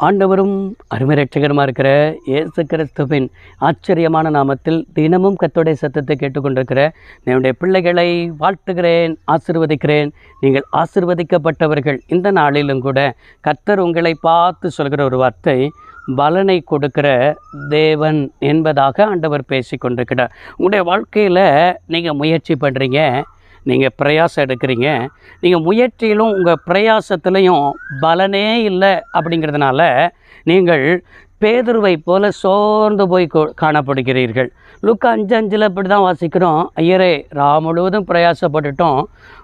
ஆண்டவரும் அருமை ரட்சகருமா இருக்கிற இயேசு கிறிஸ்துவின் ஆச்சரியமான நாமத்தில் தினமும் கர்த்தருடைய சத்தத்தை கேட்டுக்கொண்டிருக்கிற என்னுடைய பிள்ளைகளை வாழ்த்துகிறேன், ஆசீர்வதிக்கிறேன். நீங்கள் ஆசீர்வதிக்கப்பட்டவர்கள். இந்த நாளிலும் கூட கர்த்தர் உங்களை பார்த்து சொல்கிற ஒரு வார்த்தை, பலனை கொடுக்கிற தேவன் என்பதாக ஆண்டவர் பேசி கொண்டிருக்கிறார். உங்களுடைய வாழ்க்கையில் நீங்கள் முயற்சி பண்ணுறீங்க, நீங்கள் பிரயாசம் எடுக்கிறீங்க, நீங்கள் முயற்சியிலும் உங்கள் பிரயாசத்துலேயும் பலனே இல்லை. அப்படிங்கிறதுனால நீங்கள் பேதுருவை போல சோர்ந்து போய் காணப்படுகிறீர்கள். லூக்கா 5:5 இப்படி தான் வாசிக்கிறோம். ஐயரே, முழுவதும் பிரயாசப்பட்டுட்டோம்,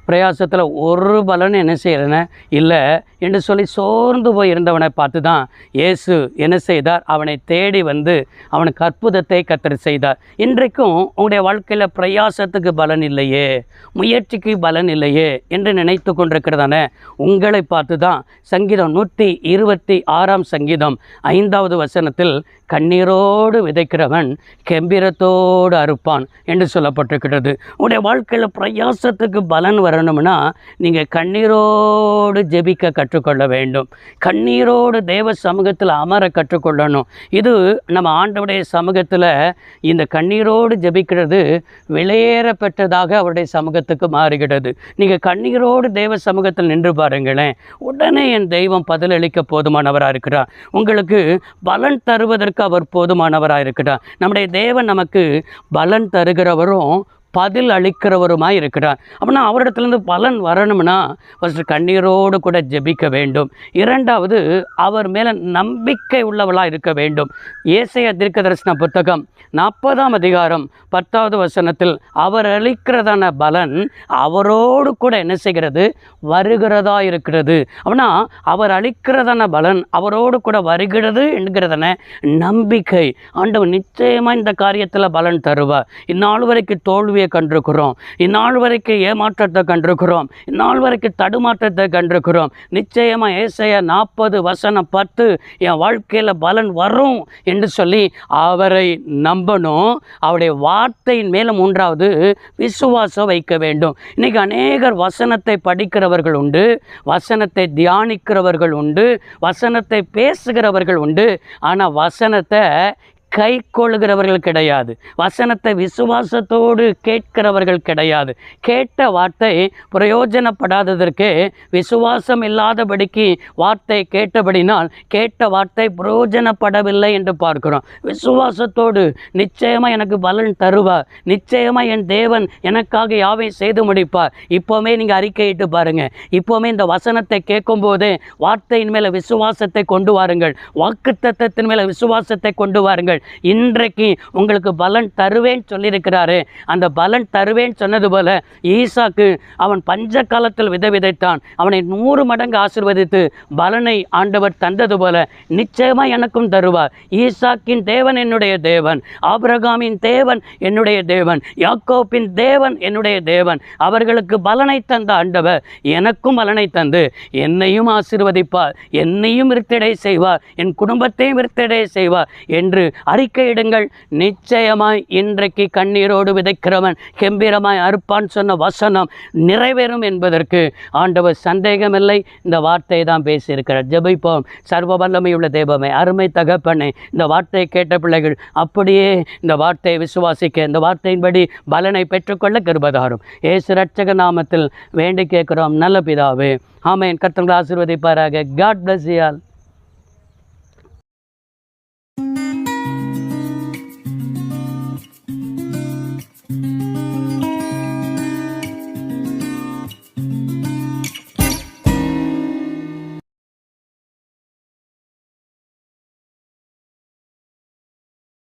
பிரயாசத்தில் ஒரு பலன் என்ன செய்யறேன்னு இல்லை என்று சொல்லி சோர்ந்து போய் இருந்தவனை பார்த்து தான் இயேசு என்ன செய்தார்? அவனை தேடி வந்து அவனுக்கு அற்புதத்தை கர்த்தர் செய்தார். இன்றைக்கும் உங்களுடைய வாழ்க்கையில் பிரயாசத்துக்கு பலன் இல்லையே, முயற்சிக்கு பலன் இல்லையே என்று நினைத்து கொண்டிருக்கிறதான உங்களை பார்த்து தான் சங்கீதம் 126 சங்கீதம் 5வது வசனத்தில், கண்ணீரோடு விதைக்கிறவன் கெம்பீரத்தோடு அறுப்பான் என்று சொல்லப்பட்டிருக்கிறது. உங்களுடைய வாழ்க்கையில் பிரயாசத்துக்கு பலன் வரணும்னா நீங்கள் கண்ணீரோடு ஜெபிக்க கற்றுக்கொள்ள வேண்டும். கண்ணீரோடு தேவ சமூகத்தில் அமர கற்றுக்கொள்ளணும். இது நம்ம ஆண்டவருடைய சமூகத்தில் இந்த கண்ணீரோடு ஜெபிக்கிறது விலையேற பெற்றதாக அவருடைய சமூகத்துக்கு மாறுகிறது. நீங்கள் கண்ணீரோடு தேவ சமூகத்தில் நின்று பாருங்களேன், உடனே என் தெய்வம் பதிலளிக்க போதுமானவராக இருக்கிறார். உங்களுக்கு பலன் தருவதற்கு அவர் போதுமானவராக இருக்கிறார். நம்முடைய தேவன் நமக்கு பலன் தருகிறவரும் பதில் அளிக்கிறவருமாய் இருக்கிறார். அப்படின்னா அவரிடத்துலேருந்து பலன் வரணும்னா ஃபஸ்ட்டு கண்ணீரோடு கூட ஜெபிக்க வேண்டும். இரண்டாவது, அவர் மேலே நம்பிக்கை உள்ளவளாக இருக்க வேண்டும். ஏசாயா தீர்க்கதரிசன புத்தகம் 40ஆம் அதிகாரம் 10வது வசனத்தில், அவர் அளிக்கிறதான பலன் அவரோடு கூட என்ன செய்கிறது? வருகிறதா இருக்கிறது. அப்படின்னா அவர் அளிக்கிறதான பலன் அவரோடு கூட வருகிறது என்கிறதான நம்பிக்கை. ஆண்டவர் நிச்சயமாக இந்த காரியத்தில் பலன் தருவார். இந்நாள் வரைக்கும் தோல்வியை கண்டிருக்கிறோம், இந்நாள் வரைக்கும் ஏமாற்றத்தை கண்டிருக்கிறோம், இந்நாள் வரைக்கும் தடுமாற்றத்தை கண்டிருக்கிறோம். நிச்சயமாக ஏசாயா 40:10 என் வாழ்க்கையில் பலன் வரும் என்று சொல்லி அவரை நம்பணும். அவருடைய வார்த்தையின் மேலும் 3வது விசுவாசம் வைக்க வேண்டும். இன்றைக்கி அநேகர் வசனத்தை படிக்கிறவர்கள் உண்டு, வசனத்தை தியானிக்கிறவர்கள் உண்டு, வசனத்தை பேசுகிறவர்கள் உண்டு. ஆனால் வசனத்தை கை கொள்கிறவர்கள் கிடையாது, வசனத்தை விசுவாசத்தோடு கேட்கிறவர்கள் கிடையாது. கேட்ட வார்த்தை பிரயோஜனப்படாததற்கு விசுவாசம் இல்லாதபடிக்கு வார்த்தை கேட்டபடினால் கேட்ட வார்த்தை பிரயோஜனப்படவில்லை என்று பார்க்கிறோம். விசுவாசத்தோடு நிச்சயமாக எனக்கு பலன் தருவார், நிச்சயமாக என் தேவன் எனக்காக யாவை செய்து முடிப்பார். இப்போவுமே நீங்கள் அறிக்கையிட்டு பாருங்கள். இப்போவுமே இந்த வசனத்தை கேட்கும்போதே வார்த்தையின் மேலே விசுவாசத்தை கொண்டு வாருங்கள், வாக்குத்தத்தத்தின் மேலே விசுவாசத்தை கொண்டு வாருங்கள். இன்றைக்கு உங்களுக்கு பலன் தருவேன் சொல்லியிருக்கிறாரு. அந்த பலன் தருவேன் சொன்னது போல ஈசாக்கு அவன் பஞ்ச காலத்தில் விதைத்தான், அவனை 100 மடங்கு ஆசீர்வதித்து பலனை ஆண்டவர் தந்தது போல நிச்சயமாக எனக்கும் தருவார். ஈசாக்கின் தேவன் என்னுடைய தேவன், ஆபிரகாமின் தேவன் என்னுடைய தேவன், யாக்கோபின் தேவன் என்னுடைய தேவன். அவர்களுக்கு பலனை தந்த ஆண்டவர் எனக்கும் பலனை தந்து என்னையும் ஆசீர்வதிப்பார், என்னையும் விருத்தடை செய்வார், என் குடும்பத்தையும் விருத்தடை செய்வார் என்று அறிக்கையிடுங்கள். நிச்சயமாய் இன்றைக்கு கண்ணீரோடு விதைக்கிறவன் கெம்பீரமாய் அறுப்பான் சொன்ன வசனம் நிறைவேறும் என்பதற்கு ஆண்டவர் சந்தேகமில்லை. இந்த வார்த்தையை தான் பேசியிருக்கிறார். ஜெபிப்போம். சர்வ வல்லமையுள்ள தேவமே, அருமை தகப்பனே, இந்த வார்த்தையை கேட்ட பிள்ளைகள் அப்படியே இந்த வார்த்தையை விசுவாசிக்க, இந்த வார்த்தையின்படி பலனை பெற்றுக்கொள்ள கிருபைதாரும். இயேசு இரட்சக நாமத்தில் வேண்டி கேட்கிறோம் நல்ல பிதாவே, ஆமென். கர்த்தர் ஆசீர்வதிப்பாராக. God bless you all.